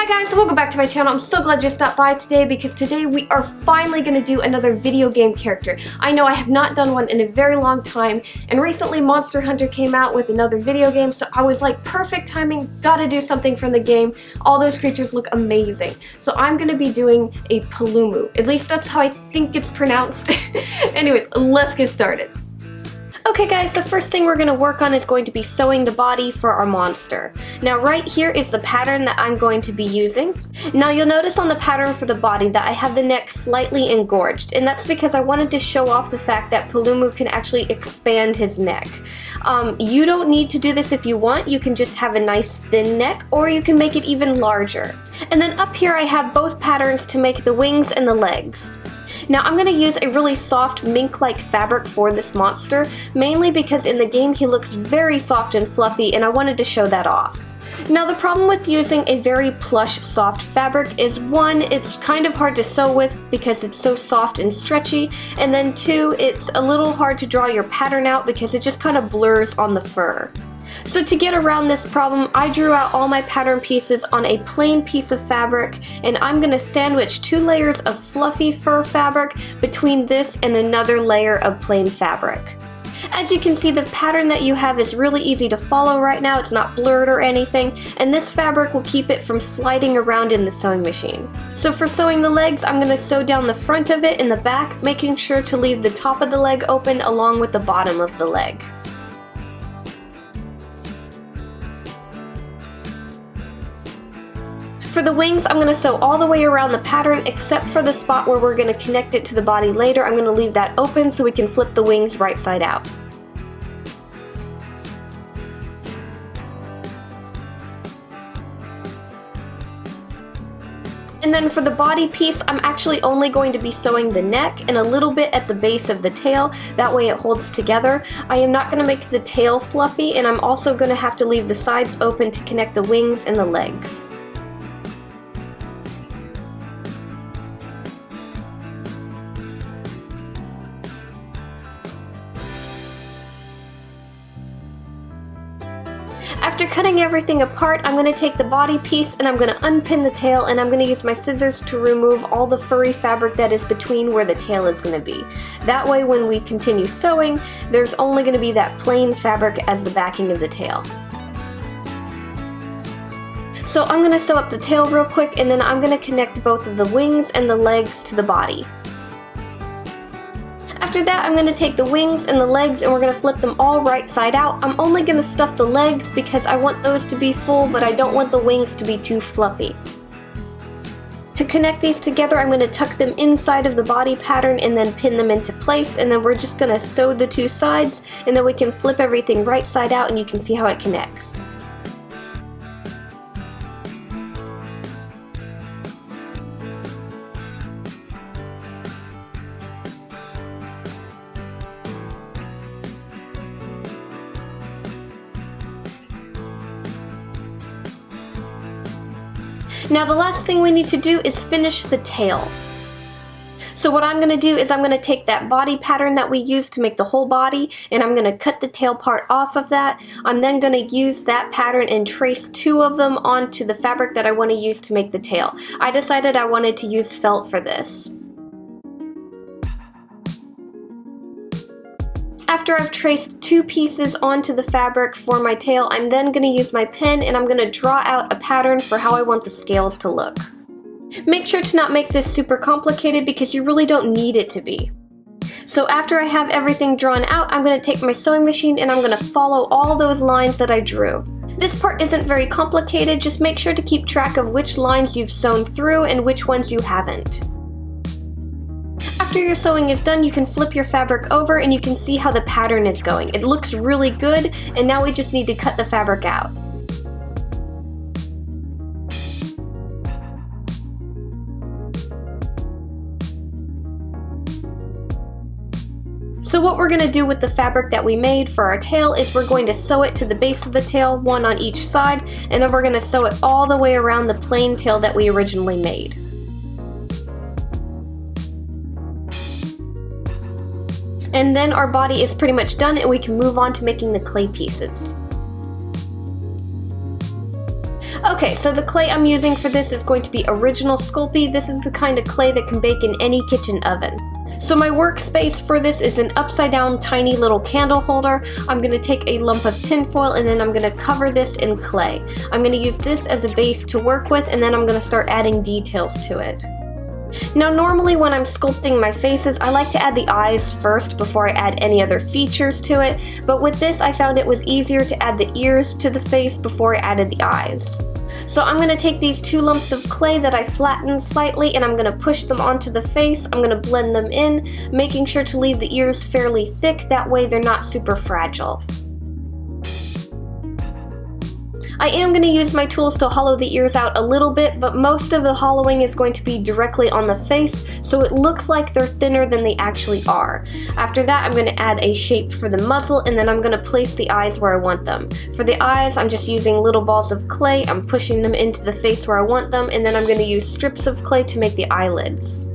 Hi guys, welcome back to my channel. I'm so glad you stopped by today because today we are finally going to do another video game character. I know I have not done one in a very long time, and recently Monster Hunter came out with another video game, so I was like, perfect timing, gotta do something from the game. All those creatures look amazing. So I'm going to be doing a Paolumu. At least that's how I think it's pronounced. Anyways, let's get started. Okay guys, the first thing we're going to work on is going to be sewing the body for our monster. Now right here is the pattern that I'm going to be using. Now you'll notice on the pattern for the body that I have the neck slightly engorged, and that's because I wanted to show off the fact that Paolumu can actually expand his neck. You don't need to do this if you want. You can just have a nice thin neck, or you can make it even larger. And then up here I have both patterns to make the wings and the legs. Now I'm going to use a really soft mink-like fabric for this monster, mainly because in the game he looks very soft and fluffy, and I wanted to show that off. Now the problem with using a very plush soft fabric is, one, it's kind of hard to sew with because it's so soft and stretchy, and then two, it's a little hard to draw your pattern out because it just kind of blurs on the fur. So to get around this problem, I drew out all my pattern pieces on a plain piece of fabric, and I'm going to sandwich 2 layers of fluffy fur fabric between this and another layer of plain fabric. As you can see, the pattern that you have is really easy to follow right now. It's not blurred or anything, and this fabric will keep it from sliding around in the sewing machine. So for sewing the legs, I'm going to sew down the front of it and the back, making sure to leave the top of the leg open along with the bottom of the leg. For the wings, I'm going to sew all the way around the pattern except for the spot where we're going to connect it to the body later. I'm going to leave that open so we can flip the wings right side out. And then for the body piece, I'm actually only going to be sewing the neck and a little bit at the base of the tail. That way it holds together. I am not going to make the tail fluffy, and I'm also going to have to leave the sides open to connect the wings and the legs. After cutting everything apart, I'm going to take the body piece and I'm going to unpin the tail, and I'm going to use my scissors to remove all the furry fabric that is between where the tail is going to be. That way when we continue sewing, there's only going to be that plain fabric as the backing of the tail. So I'm going to sew up the tail real quick, and then I'm going to connect both of the wings and the legs to the body. After that, I'm going to take the wings and the legs and we're going to flip them all right side out. I'm only going to stuff the legs because I want those to be full, but I don't want the wings to be too fluffy. To connect these together, I'm going to tuck them inside of the body pattern and then pin them into place, and then we're just going to sew the 2 sides, and then we can flip everything right side out and you can see how it connects. Now the last thing we need to do is finish the tail. So what I'm going to do is I'm going to take that body pattern that we used to make the whole body, and I'm going to cut the tail part off of that. I'm then going to use that pattern and trace 2 of them onto the fabric that I want to use to make the tail. I decided I wanted to use felt for this. After I've traced 2 pieces onto the fabric for my tail, I'm then going to use my pen and I'm going to draw out a pattern for how I want the scales to look. Make sure to not make this super complicated because you really don't need it to be. So after I have everything drawn out, I'm going to take my sewing machine and I'm going to follow all those lines that I drew. This part isn't very complicated, just make sure to keep track of which lines you've sewn through and which ones you haven't. After your sewing is done, you can flip your fabric over and you can see how the pattern is going. It looks really good, and now we just need to cut the fabric out. So what we're going to do with the fabric that we made for our tail is we're going to sew it to the base of the tail, 1 on each side, and then we're going to sew it all the way around the plain tail that we originally made. And then our body is pretty much done and we can move on to making the clay pieces. Okay, so the clay I'm using for this is going to be Original Sculpey. This is the kind of clay that can bake in any kitchen oven. So my workspace for this is an upside down tiny little candle holder. I'm going to take a lump of tin foil and then I'm going to cover this in clay. I'm going to use this as a base to work with, and then I'm going to start adding details to it. Now normally when I'm sculpting my faces, I like to add the eyes first before I add any other features to it, but with this I found it was easier to add the ears to the face before I added the eyes. So I'm going to take these 2 lumps of clay that I flattened slightly and I'm going to push them onto the face. I'm going to blend them in, making sure to leave the ears fairly thick, that way they're not super fragile. I am going to use my tools to hollow the ears out a little bit, but most of the hollowing is going to be directly on the face, so it looks like they're thinner than they actually are. After that, I'm going to add a shape for the muzzle, and then I'm going to place the eyes where I want them. For the eyes, I'm just using little balls of clay, I'm pushing them into the face where I want them, and then I'm going to use strips of clay to make the eyelids.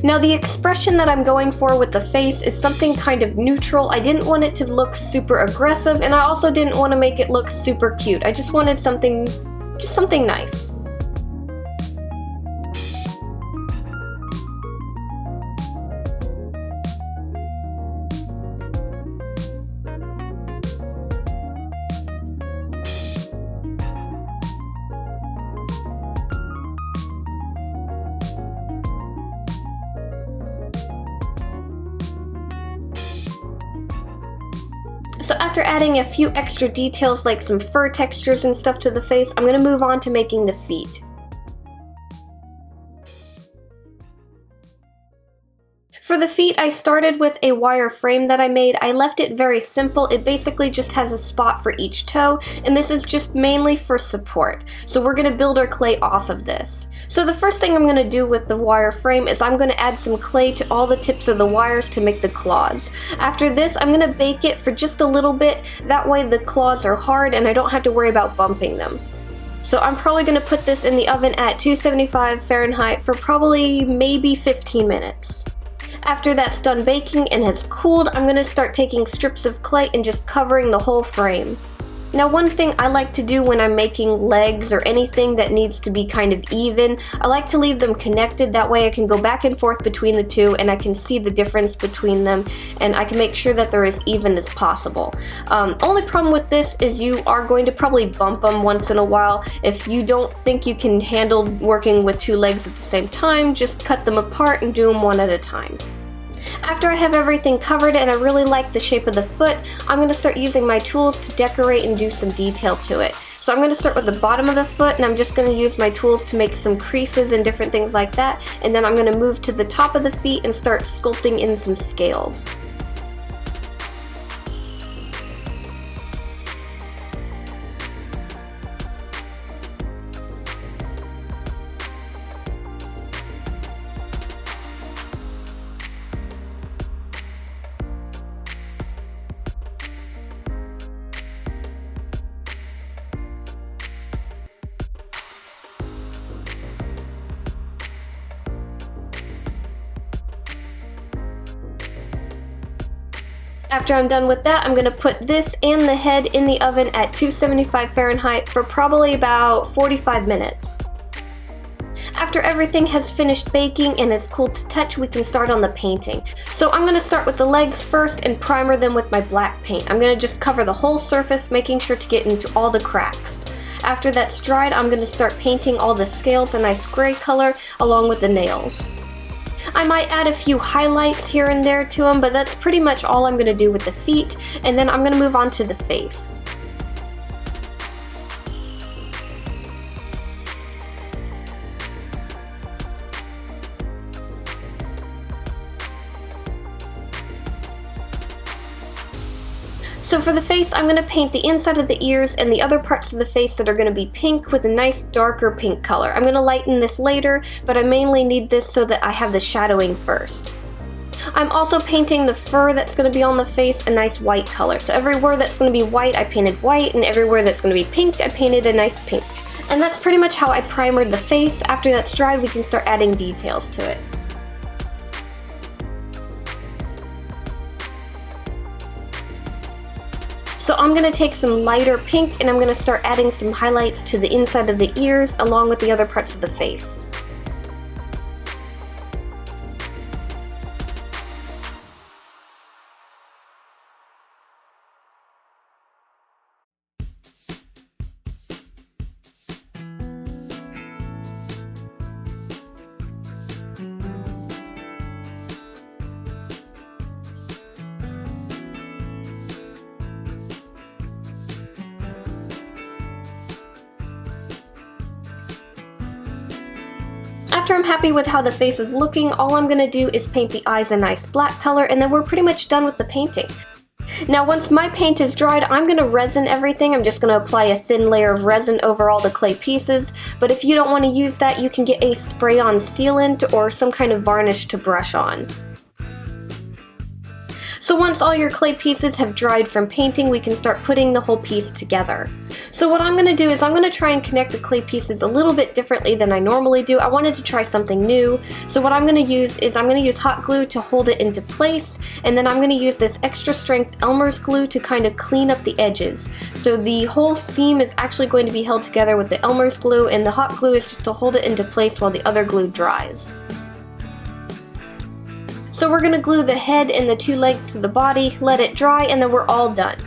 Now the expression that I'm going for with the face is something kind of neutral. I didn't want it to look super aggressive, and I also didn't want to make it look super cute. I just wanted something nice. So after adding a few extra details like some fur textures and stuff to the face, I'm going to move on to making the feet. For the feet, I started with a wire frame that I made. I left it very simple. It basically just has a spot for each toe, and this is just mainly for support. So we're going to build our clay off of this. So the first thing I'm going to do with the wire frame is I'm going to add some clay to all the tips of the wires to make the claws. After this, I'm going to bake it for just a little bit. That way the claws are hard and I don't have to worry about bumping them. So I'm probably going to put this in the oven at 275 Fahrenheit for probably maybe 15 minutes. After that's done baking and has cooled, I'm going to start taking strips of clay and just covering the whole frame. Now one thing I like to do when I'm making legs or anything that needs to be kind of even, I like to leave them connected, that way I can go back and forth between the two and I can see the difference between them and I can make sure that they're as even as possible. Only problem with this is you are going to probably bump them once in a while. If you don't think you can handle working with 2 legs at the same time, just cut them apart and do them one at a time. After I have everything covered and I really like the shape of the foot, I'm going to start using my tools to decorate and do some detail to it. So I'm going to start with the bottom of the foot and I'm just going to use my tools to make some creases and different things like that, and then I'm going to move to the top of the feet and start sculpting in some scales. After I'm done with that, I'm going to put this and the head in the oven at 275 Fahrenheit for probably about 45 minutes. After everything has finished baking and is cool to touch, we can start on the painting. So I'm going to start with the legs first and primer them with my black paint. I'm going to just cover the whole surface, making sure to get into all the cracks. After that's dried, I'm going to start painting all the scales a nice gray color along with the nails. I might add a few highlights here and there to them, but that's pretty much all I'm going to do with the feet, and then I'm going to move on to the face. So for the face, I'm going to paint the inside of the ears and the other parts of the face that are going to be pink with a nice darker pink color. I'm going to lighten this later, but I mainly need this so that I have the shadowing first. I'm also painting the fur that's going to be on the face a nice white color. So everywhere that's going to be white, I painted white, and everywhere that's going to be pink, I painted a nice pink. And that's pretty much how I primered the face. After that's dried, we can start adding details to it. So I'm going to take some lighter pink and I'm going to start adding some highlights to the inside of the ears along with the other parts of the face. After I'm happy with how the face is looking, all I'm going to do is paint the eyes a nice black color, and then we're pretty much done with the painting. Now once my paint is dried, I'm going to resin everything. I'm just going to apply a thin layer of resin over all the clay pieces, but if you don't want to use that, you can get a spray-on sealant or some kind of varnish to brush on. So once all your clay pieces have dried from painting, we can start putting the whole piece together. So what I'm going to do is I'm going to try and connect the clay pieces a little bit differently than I normally do. I wanted to try something new. So what I'm going to use is I'm going to use hot glue to hold it into place, and then I'm going to use this extra strength Elmer's glue to kind of clean up the edges. So the whole seam is actually going to be held together with the Elmer's glue, and the hot glue is just to hold it into place while the other glue dries. So we're going to glue the head and the two legs to the body, let it dry, and then we're all done.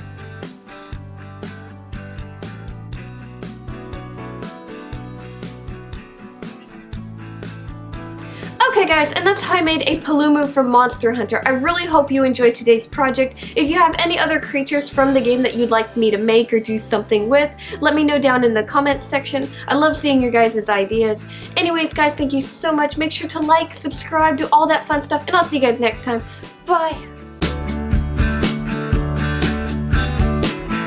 Okay guys, and that's how I made a Paolumu from Monster Hunter. I really hope you enjoyed today's project. If you have any other creatures from the game that you'd like me to make or do something with, let me know down in the comments section. I love seeing your guys' ideas. Anyways guys, thank you so much. Make sure to like, subscribe, do all that fun stuff, and I'll see you guys next time. Bye!